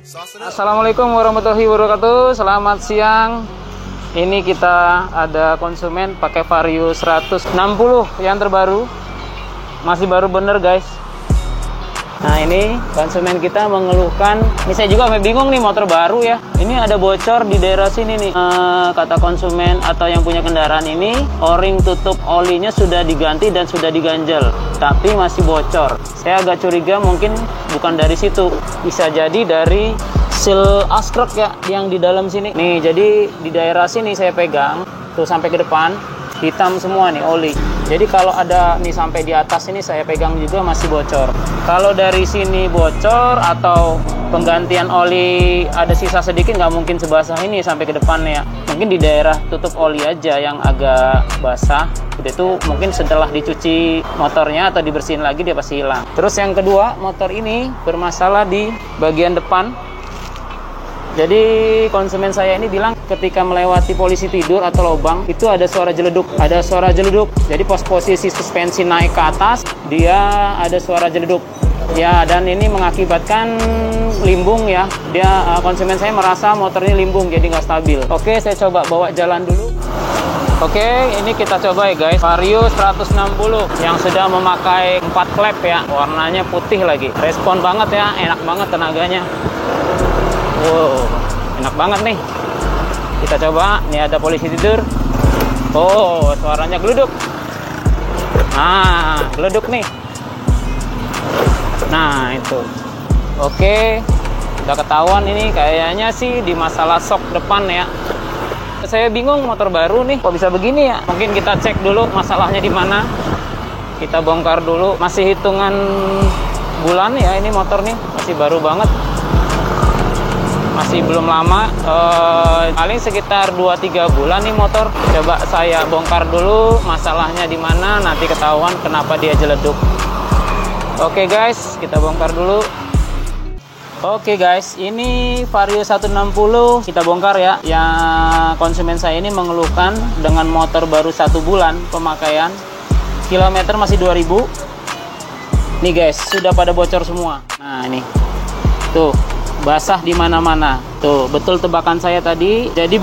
Assalamualaikum warahmatullahi wabarakatuh. Selamat siang. Ini kita ada konsumen pakai Vario 160 yang terbaru. Masih baru bener guys. Nah ini konsumen kita mengeluhkan. Ini saya juga bingung nih, motor baru ya. Ini ada bocor di daerah sini nih. Kata konsumen atau yang punya kendaraan ini, o-ring tutup olinya sudah diganti dan sudah diganjel, tapi masih bocor. Saya agak curiga mungkin bukan dari situ. Bisa jadi dari seal askrek ya, yang di dalam sini. Nih, jadi di daerah sini saya pegang tuh sampai ke depan hitam semua nih oli. Jadi kalau ada nih sampai di atas ini saya pegang juga masih bocor. Kalau dari sini bocor atau penggantian oli ada sisa sedikit, nggak mungkin sebasah ini sampai ke depan ya. Mungkin di daerah tutup oli aja yang agak basah. Itu mungkin setelah dicuci motornya atau dibersihin lagi dia pasti hilang. Terus yang kedua, motor ini bermasalah di bagian depan. Jadi konsumen saya ini bilang ketika melewati polisi tidur atau lubang itu ada suara jeleduk, Jadi posisi suspensi naik ke atas, dia ada suara jeleduk. Ya, dan ini mengakibatkan limbung ya. Konsumen saya merasa motor ini limbung, jadi nggak stabil. Oke, saya coba bawa jalan dulu. Oke, ini kita coba ya guys, Vario 160 yang sudah memakai 4 klep ya, warnanya putih lagi. Respon banget ya, enak banget tenaganya. Wow, enak banget nih. Kita coba, ini ada polisi tidur. Oh, suaranya geluduk. Nah, geluduk nih. Nah, itu. Oke, udah ketahuan ini kayaknya sih di masalah sok depan ya. Saya bingung, motor baru nih, kok bisa begini ya? Mungkin kita cek dulu masalahnya di mana. Kita bongkar dulu. Masih hitungan bulan ya ini motor nih, masih baru banget. Masih belum lama, paling sekitar 2-3 bulan nih motor. Coba saya bongkar dulu masalahnya di mana, nanti ketahuan kenapa dia jeleduk. Oke guys, kita bongkar dulu. Oke guys, ini Vario 160 kita bongkar ya. Yang konsumen saya ini mengeluhkan dengan motor baru 1 bulan pemakaian, kilometer masih 2000. Nih guys, sudah pada bocor semua. Nah ini, tuh. Basah di mana-mana. Tuh, betul tebakan saya tadi. Jadi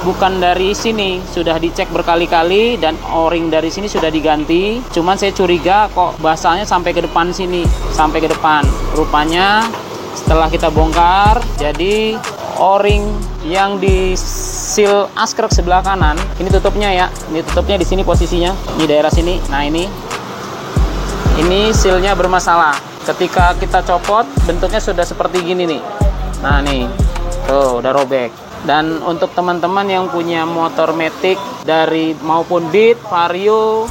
bukan dari sini, sudah dicek berkali-kali dan o-ring dari sini sudah diganti. Cuman saya curiga kok basahnya sampai ke depan sini, sampai ke depan. Rupanya setelah kita bongkar, jadi o-ring yang di seal askrek sebelah kanan, ini tutupnya ya. Ini tutupnya di sini posisinya, di daerah sini. Nah, ini sealnya bermasalah. Ketika kita copot, bentuknya sudah seperti gini nih. Nah nih, tuh udah robek. Dan untuk teman-teman yang punya motor Matic dari maupun Beat, Vario,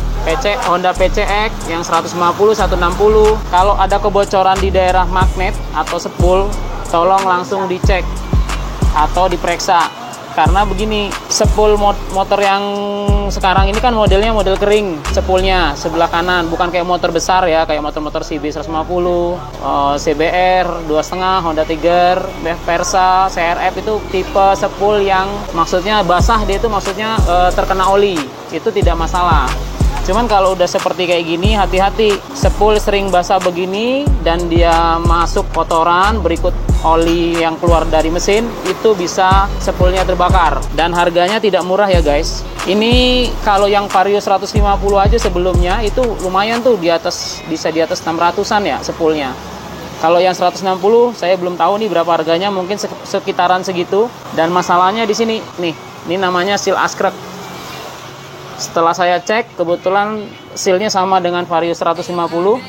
Honda PCX yang 150, 160, kalau ada kebocoran di daerah magnet atau spool, tolong langsung dicek atau diperiksa. Karena begini, spool motor yang sekarang ini kan modelnya model kering, spoolnya sebelah kanan, bukan kayak motor besar ya, kayak motor-motor CB 150, CBR 2.5, Honda Tiger, Versa, CRF itu tipe spool yang maksudnya basah, dia itu maksudnya terkena oli, itu tidak masalah. Cuman kalau udah seperti kayak gini, hati-hati. Spool sering basah begini dan dia masuk kotoran, berikut oli yang keluar dari mesin, itu bisa spoolnya terbakar. Dan harganya tidak murah ya guys. Ini kalau yang Vario 150 aja sebelumnya itu lumayan tuh, bisa di atas 600-an ya spoolnya. Kalau yang 160 saya belum tahu nih berapa harganya, mungkin sekitaran segitu. Dan masalahnya di sini nih, ini namanya seal askrek. Setelah saya cek, kebetulan sealnya sama dengan Vario 150.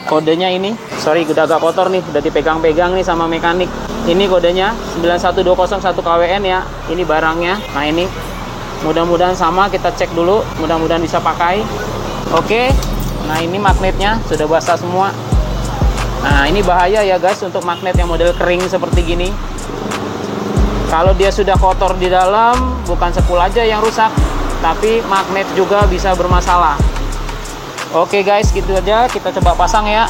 Kodenya ini, sorry udah agak kotor nih, udah dipegang-pegang nih sama mekanik. Ini kodenya 91201 KWN ya, ini barangnya. Nah ini, mudah-mudahan sama, kita cek dulu, mudah-mudahan bisa pakai. Oke, nah ini magnetnya sudah basah semua. Nah ini bahaya ya guys untuk magnet yang model kering seperti gini. Kalau dia sudah kotor di dalam, bukan spool aja yang rusak, tapi magnet juga bisa bermasalah. Oke guys, gitu aja, kita coba pasang ya.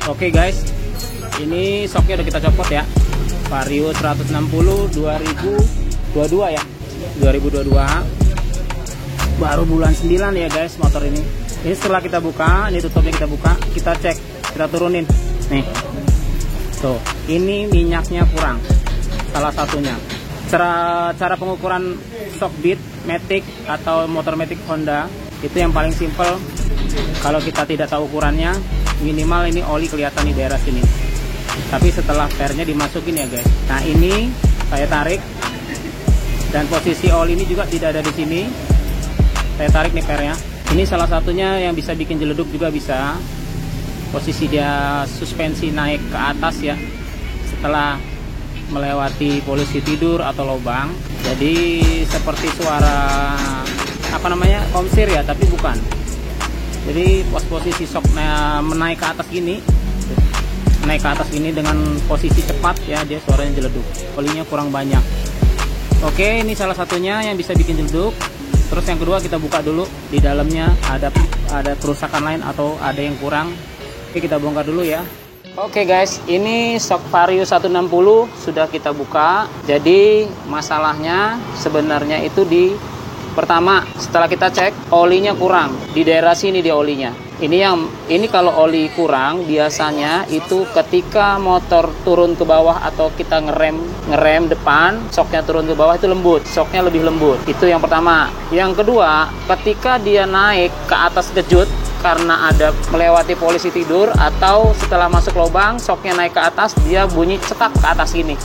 Oke guys, ini shocknya udah kita copot ya. Vario 160 2022 ya, 2022. Baru bulan 9 ya guys motor ini. Ini setelah kita buka, ini tutupnya kita buka, kita cek, kita turunin. Nih, tuh, ini minyaknya kurang, salah satunya. Cara pengukuran shock bead matic atau motor matic Honda itu yang paling simple. Kalau kita tidak tahu ukurannya, minimal ini oli kelihatan di daerah sini. Tapi setelah pernya dimasukin ya guys. Nah ini saya tarik, dan posisi oli ini juga tidak ada di sini. Saya tarik nih pernya. Ini salah satunya yang bisa bikin jeleduk juga bisa. Posisi dia suspensi naik ke atas ya, setelah melewati polisi tidur atau lubang. Jadi seperti suara apa namanya, komsir ya, tapi bukan. Jadi posisi shock menaik ke atas gini, naik ke atas ini dengan posisi cepat ya, dia suaranya jeleduk. Olinya kurang banyak. Oke, ini salah satunya yang bisa bikin jeleduk. Terus yang kedua, kita buka dulu di dalamnya ada kerusakan lain atau ada yang kurang. Oke, kita bongkar dulu ya. Oke guys, ini shock Vario 160 sudah kita buka. Jadi masalahnya sebenarnya itu di pertama, setelah kita cek olinya kurang di daerah sini, di olinya. Ini kalau oli kurang biasanya itu ketika motor turun ke bawah atau kita ngerem depan, shocknya turun ke bawah itu lembut, shocknya lebih lembut. Itu yang pertama. Yang kedua, ketika dia naik ke atas kejut karena ada melewati polisi tidur atau setelah masuk lubang, shocknya naik ke atas, dia bunyi cetak ke atas gini.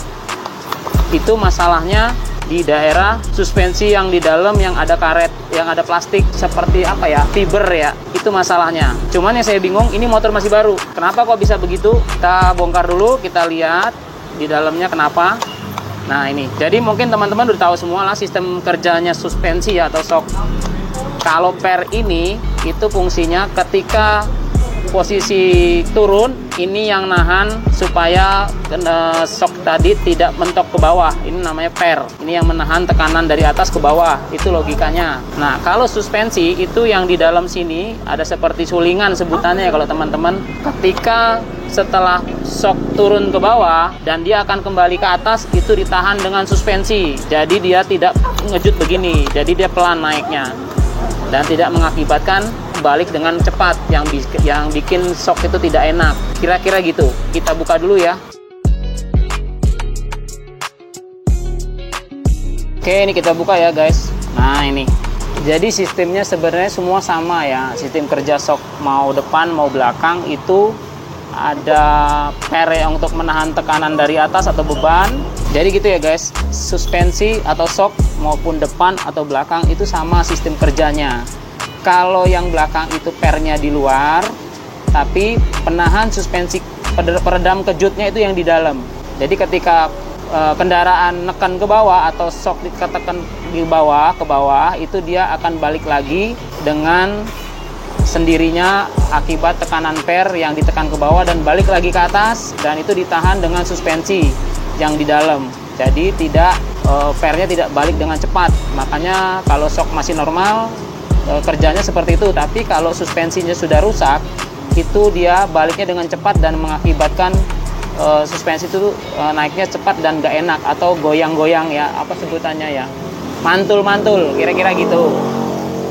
Itu masalahnya di daerah suspensi yang di dalam, yang ada karet, yang ada plastik seperti apa ya, fiber ya, itu masalahnya. Cuman yang saya bingung, ini motor masih baru, kenapa kok bisa begitu? Kita bongkar dulu, kita lihat di dalamnya kenapa. Nah ini, jadi mungkin teman-teman udah tahu semua lah sistem kerjanya suspensi ya, atau shock. Kalau per ini itu fungsinya ketika posisi turun, ini yang nahan supaya shock tadi tidak mentok ke bawah. Ini namanya per. Ini yang menahan tekanan dari atas ke bawah. Itu logikanya. Nah, kalau suspensi itu yang di dalam sini ada seperti sulingan sebutannya ya kalau teman-teman. Ketika setelah shock turun ke bawah dan dia akan kembali ke atas, itu ditahan dengan suspensi. Jadi dia tidak ngejut begini. Jadi dia pelan naiknya. Dan tidak mengakibatkan balik dengan cepat yang bikin shock itu tidak enak. Kira-kira gitu. Kita buka dulu ya. Oke, ini kita buka ya guys. Nah ini, jadi sistemnya sebenarnya semua sama ya. Sistem kerja shock mau depan mau belakang itu ada per untuk menahan tekanan dari atas atau beban. Jadi gitu ya guys, suspensi atau shock maupun depan atau belakang itu sama sistem kerjanya. Kalau yang belakang itu pernya di luar, tapi penahan suspensi peredam kejutnya itu yang di dalam. Jadi ketika kendaraan neken ke bawah atau shock ditekan di bawah ke bawah, itu dia akan balik lagi dengan sendirinya akibat tekanan per yang ditekan ke bawah dan balik lagi ke atas, dan itu ditahan dengan suspensi yang di dalam. Jadi pernya tidak balik dengan cepat. Makanya kalau shock masih normal kerjanya seperti itu, tapi kalau suspensinya sudah rusak itu dia baliknya dengan cepat dan mengakibatkan suspensi itu naiknya cepat dan gak enak atau goyang-goyang ya, apa sebutannya ya, mantul-mantul kira-kira gitu.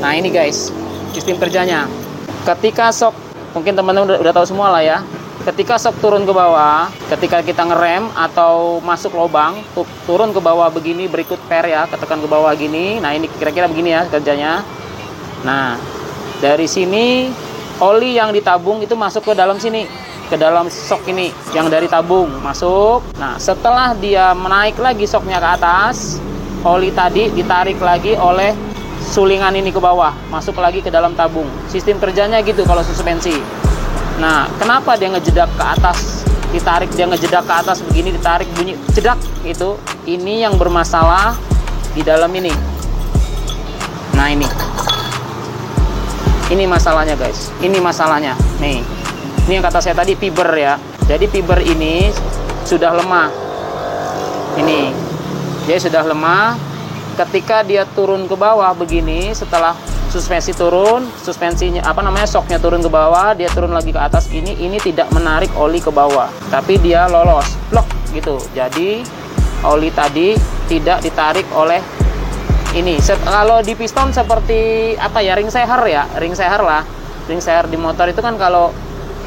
Nah ini guys sistem kerjanya. Ketika shock, mungkin teman-teman udah tahu semua lah ya, ketika shock turun ke bawah, ketika kita ngerem atau masuk lubang, turun ke bawah begini, berikut per ya, ketekan ke bawah gini. Nah ini kira-kira begini ya kerjanya. Nah dari sini oli yang ditabung itu masuk ke dalam sini, ke dalam shock ini yang dari tabung masuk. Nah setelah dia menaik lagi shocknya ke atas, oli tadi ditarik lagi oleh sulingan ini ke bawah, masuk lagi ke dalam tabung. Sistem kerjanya gitu kalau suspensi. Nah kenapa dia ngejedak ke atas, ditarik, dia ngejedak ke atas begini, ditarik bunyi jedak itu, ini yang bermasalah di dalam ini. Nah ini masalahnya guys, ini masalahnya nih. Ini yang kata saya tadi fiber ya. Jadi fiber ini sudah lemah. Ini dia sudah lemah. Ketika dia turun ke bawah begini, setelah suspensi turun, suspensinya apa namanya, shocknya turun ke bawah, dia turun lagi ke atas gini, ini tidak menarik oli ke bawah, tapi dia lolos, blok gitu. Jadi oli tadi tidak ditarik oleh ini. Kalau di piston seperti apa ya, ring seher ya, ring seher lah, ring seher di motor itu kan kalau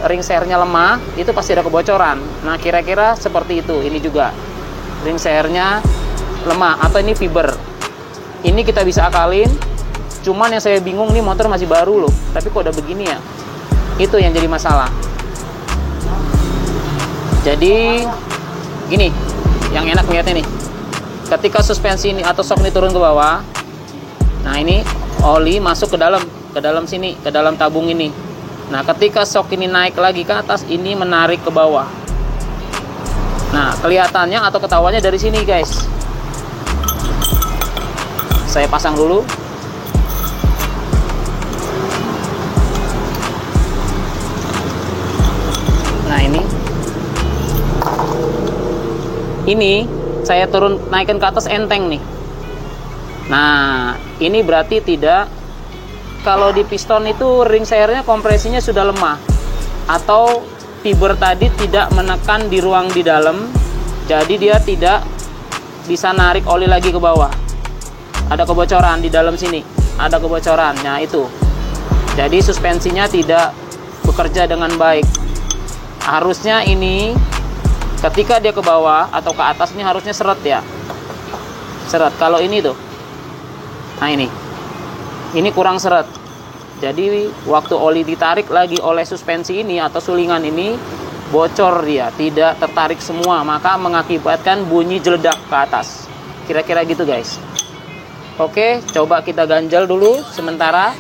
ring sehernya lemah itu pasti ada kebocoran. Nah kira-kira seperti itu, ini juga ring sehernya lemah atau ini fiber. Ini kita bisa akalin. Cuman yang saya bingung nih, motor masih baru loh, tapi kok udah begini ya? Itu yang jadi masalah. Jadi gini, yang enak lihatnya nih. Ketika suspensi ini atau shock ini turun ke bawah, nah ini oli masuk ke dalam sini, ke dalam tabung ini. Nah, ketika shock ini naik lagi ke atas, ini menarik ke bawah. Nah, kelihatannya atau ketahuannya dari sini, guys. Saya pasang dulu. Nah ini saya turun naikkan ke atas enteng nih. Nah ini berarti tidak, kalau di piston itu ring sehernya kompresinya sudah lemah atau fiber tadi tidak menekan di ruang di dalam, jadi dia tidak bisa narik oli lagi ke bawah. Ada kebocoran di dalam sini, ada kebocoran. Nah itu, jadi suspensinya tidak bekerja dengan baik. Harusnya ini ketika dia ke bawah atau ke atas ini harusnya seret ya, seret. Kalau ini tuh, nah ini kurang seret. Jadi waktu oli ditarik lagi oleh suspensi ini atau sulingan ini, bocor dia, tidak tertarik semua, maka mengakibatkan bunyi jeledak ke atas. Kira-kira gitu guys. Oke, coba kita ganjel dulu sementara.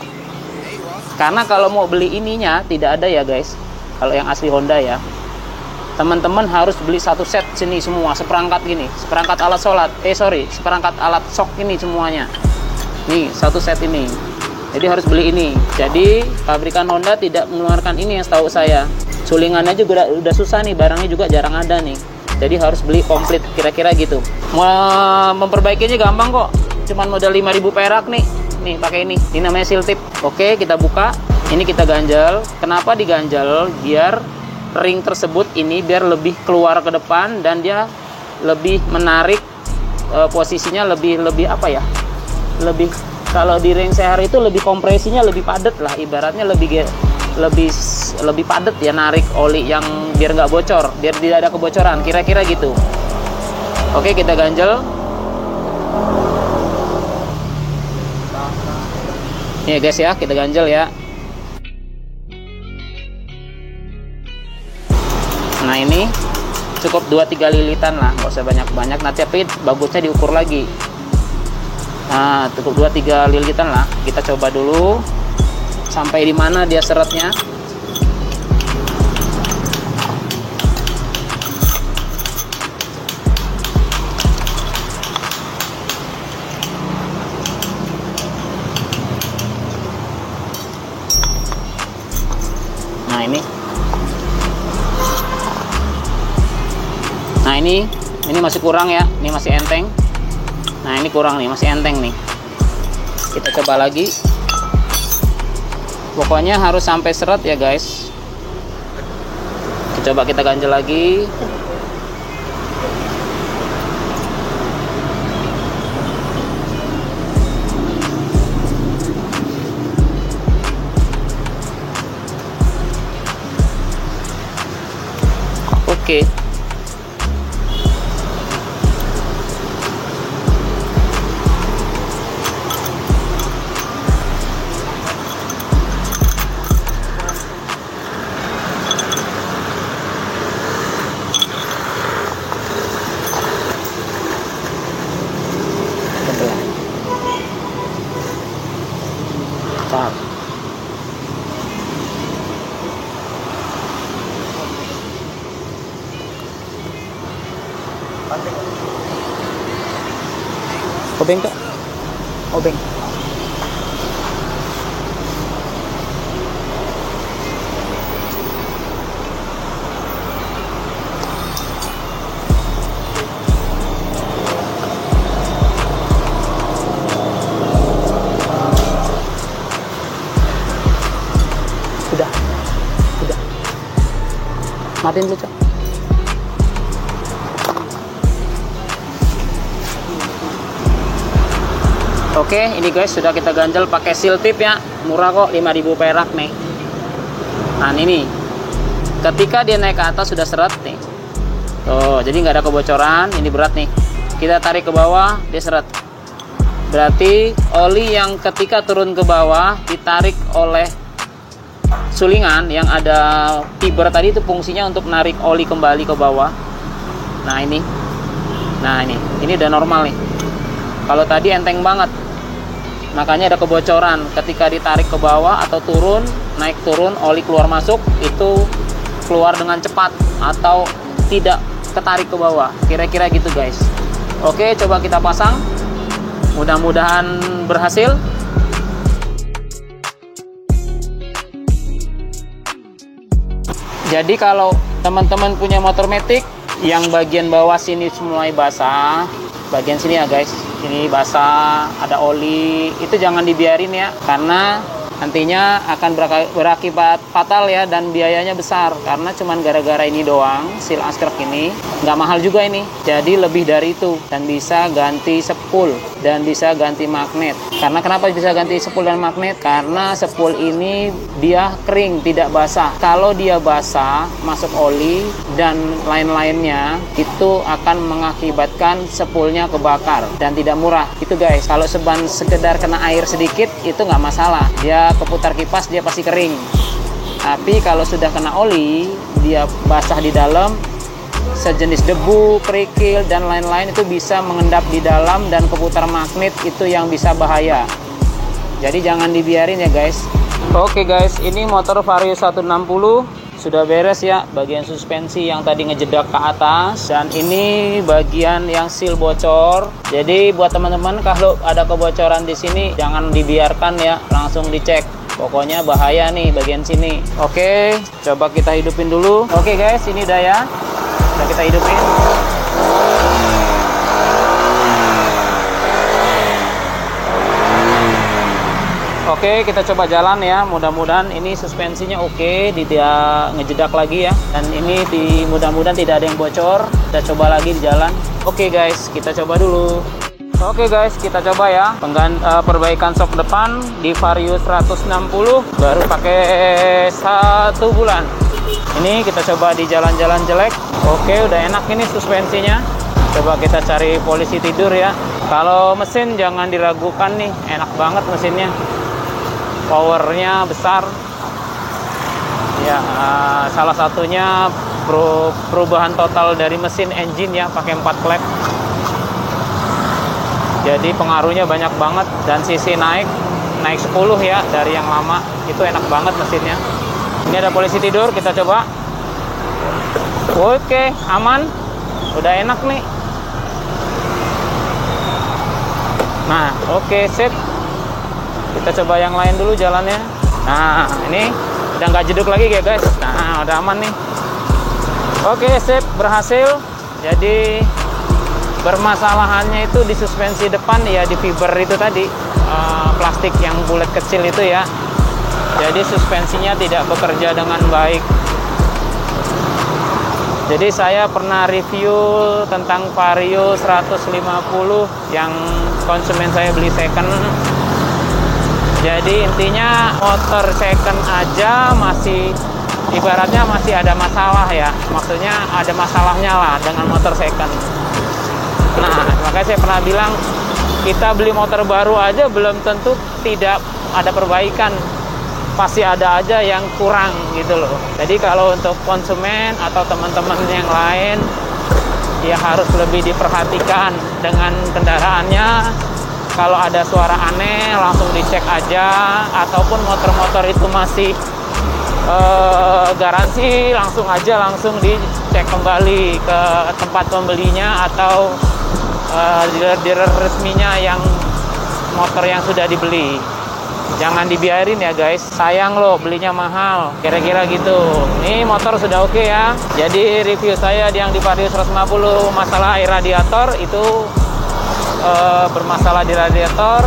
Karena kalau mau beli ininya tidak ada ya guys. Kalau yang asli Honda ya, teman-teman harus beli satu set sini semua, seperangkat gini, seperangkat alat sholat, seperangkat alat shock ini semuanya. Nih, satu set ini. Jadi harus beli ini. Jadi pabrikan Honda tidak mengeluarkan ini yang setahu saya. Sulingannya juga udah susah nih, barangnya juga jarang ada nih. Jadi harus beli komplit, kira-kira gitu. Mau memperbaikinya gampang kok. Cuman modal 5.000 perak nih. Nih pakai ini. Ini namanya seal tip. Oke, kita buka. Ini kita ganjal. Kenapa diganjal? Biar ring tersebut ini biar lebih keluar ke depan dan dia lebih menarik, posisinya lebih apa ya? Lebih, kalau di ring seher itu lebih kompresinya lebih padat lah, ibaratnya lebih padat ya, narik oli yang biar nggak bocor, biar tidak ada kebocoran, kira-kira gitu. Oke, kita ganjel. Nih guys ya, kita ganjel ya. Nah ini cukup 2-3 lilitan lah, nggak usah banyak-banyak. Nah tapi bagusnya diukur lagi. Nah cukup 2-3 lilitan lah. Kita coba dulu sampai di mana dia seretnya. Nah ini masih kurang ya, ini masih enteng. Nah ini kurang nih, masih enteng nih. Kita coba lagi. Pokoknya harus sampai seret ya guys. Coba kita ganjel lagi. Oke. Obeng kak, obeng. matiin dulu, Cok. Oke, ini guys sudah kita ganjel pakai seal tip ya. Murah kok, 5.000 perak nih. Nah, ini. Ketika dia naik ke atas sudah seret nih. Tuh, jadi nggak ada kebocoran. Ini berat nih. Kita tarik ke bawah, dia seret. Berarti oli yang ketika turun ke bawah ditarik oleh sulingan yang ada fiber tadi, itu fungsinya untuk menarik oli kembali ke bawah. Nah, ini. Nah, ini udah normal nih. Kalau tadi enteng banget. Makanya ada kebocoran ketika ditarik ke bawah atau turun, naik turun, oli keluar masuk itu keluar dengan cepat atau tidak ketarik ke bawah. Kira-kira gitu, guys. Oke, coba kita pasang. Mudah-mudahan berhasil. Jadi kalau teman-teman punya motor matic yang bagian bawah sini mulai basah, bagian sini ya guys, ini basah, ada oli, itu jangan dibiarin ya, karena nantinya akan berakibat fatal ya, dan biayanya besar karena cuman gara-gara ini doang, seal askrek ini nggak mahal juga ini, jadi lebih dari itu, dan bisa ganti spool dan bisa ganti magnet. Karena kenapa bisa ganti spool dan magnet? Karena spool ini dia kering, tidak basah. Kalau dia basah, masuk oli dan lain-lainnya, itu akan mengakibatkan spoolnya kebakar dan tidak murah. Itu guys, kalau sekedar kena air sedikit itu nggak masalah, dia keputar kipas dia pasti kering. Tapi kalau sudah kena oli, dia basah di dalam, sejenis debu, kerikil dan lain-lain itu bisa mengendap di dalam, dan keputar magnet itu yang bisa bahaya. Jadi jangan dibiarin ya guys. Oke guys, ini motor Vario 160 sudah beres ya, bagian suspensi yang tadi ngejedak ke atas, dan ini bagian yang seal bocor. Jadi buat teman-teman kalau ada kebocoran di sini jangan dibiarkan ya, langsung dicek. Pokoknya bahaya nih bagian sini. Oke, coba kita hidupin dulu. Oke guys, ini udah ya. Udah kita hidupin. Oke, kita coba jalan ya. Mudah-mudahan ini suspensinya oke, tidak ngejedak lagi ya. Dan ini mudah-mudahan tidak ada yang bocor. Kita coba lagi di jalan. Oke guys, kita coba dulu. Oke guys, kita coba ya perbaikan sok depan di Vario 160, baru pakai 1 bulan. Ini kita coba di jalan-jalan jelek. Oke, udah enak ini suspensinya. Coba kita cari polisi tidur ya. Kalau mesin jangan diragukan nih, enak banget mesinnya. Powernya besar. Ya, salah satunya perubahan total dari mesin engine ya, pakai 4 klep. Jadi pengaruhnya banyak banget, dan cc naik 10 ya dari yang lama. Itu enak banget mesinnya. Ini ada polisi tidur, kita coba. Oke, aman. Udah enak nih. Nah, oke, sip. Kita coba yang lain dulu jalannya. Nah, ini udah nggak jeduk lagi ya guys. Nah, udah aman nih. Oke, sip, berhasil. Jadi bermasalahannya itu di suspensi depan ya, di fiber itu tadi, plastik yang bulat kecil itu ya. Jadi suspensinya tidak bekerja dengan baik. Jadi saya pernah review tentang Vario 150 yang konsumen saya beli second. Jadi intinya motor second aja masih ibaratnya masih ada masalah ya. Maksudnya ada masalahnya lah dengan motor second. Nah, makanya saya pernah bilang, kita beli motor baru aja belum tentu tidak ada perbaikan. Pasti ada aja yang kurang gitu loh. Jadi kalau untuk konsumen atau teman-teman yang lain, ya harus lebih diperhatikan dengan kendaraannya. Kalau ada suara aneh, langsung dicek aja. Ataupun motor-motor itu masih garansi, langsung dicek kembali ke tempat pembelinya atau dealer resminya yang motor yang sudah dibeli. Jangan dibiarin ya guys, sayang loh belinya mahal, kira-kira gitu. Ini motor sudah oke ya. Jadi review saya yang di Vario 150 masalah air radiator itu bermasalah di radiator.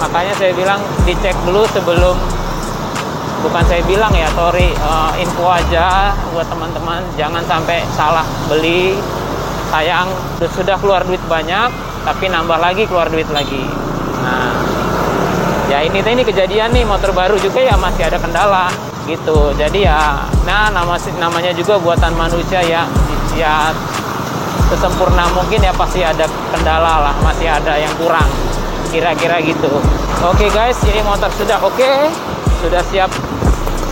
Makanya saya bilang dicek dulu sebelum bukan saya bilang ya, sorry, info aja buat teman-teman, jangan sampai salah beli. Sayang, sudah keluar duit banyak tapi nambah lagi, keluar duit lagi. Nah ya ini kejadian nih, motor baru juga ya masih ada kendala gitu. Jadi ya namanya juga buatan manusia ya, ya sesempurna mungkin ya pasti ada kendala lah, masih ada yang kurang, kira-kira gitu. Oke guys, ini motor sudah oke, sudah siap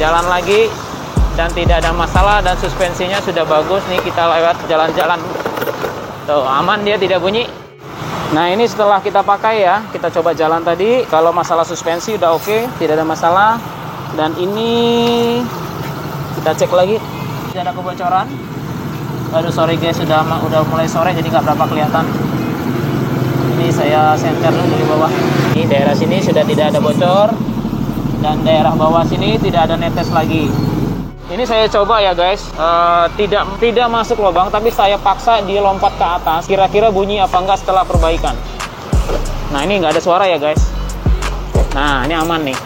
jalan lagi dan tidak ada masalah, dan suspensinya sudah bagus nih. Kita lewat jalan-jalan tuh aman, dia tidak bunyi. Nah ini setelah kita pakai ya, kita coba jalan tadi. Kalau masalah suspensi udah oke, tidak ada masalah. Dan ini kita cek lagi, tidak ada kebocoran. Aduh sorry guys, udah mulai sore jadi nggak berapa kelihatan. Ini saya senter dulu dari bawah. Ini daerah sini sudah tidak ada bocor, dan daerah bawah sini tidak ada netes lagi. Ini saya coba ya guys, tidak masuk lubang, tapi saya paksa dia lompat ke atas. Kira-kira bunyi apa enggak setelah perbaikan. Nah ini nggak ada suara ya guys. Nah ini aman nih.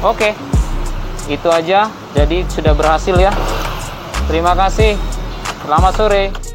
Oke, itu aja. Jadi sudah berhasil ya. Terima kasih. Selamat sore.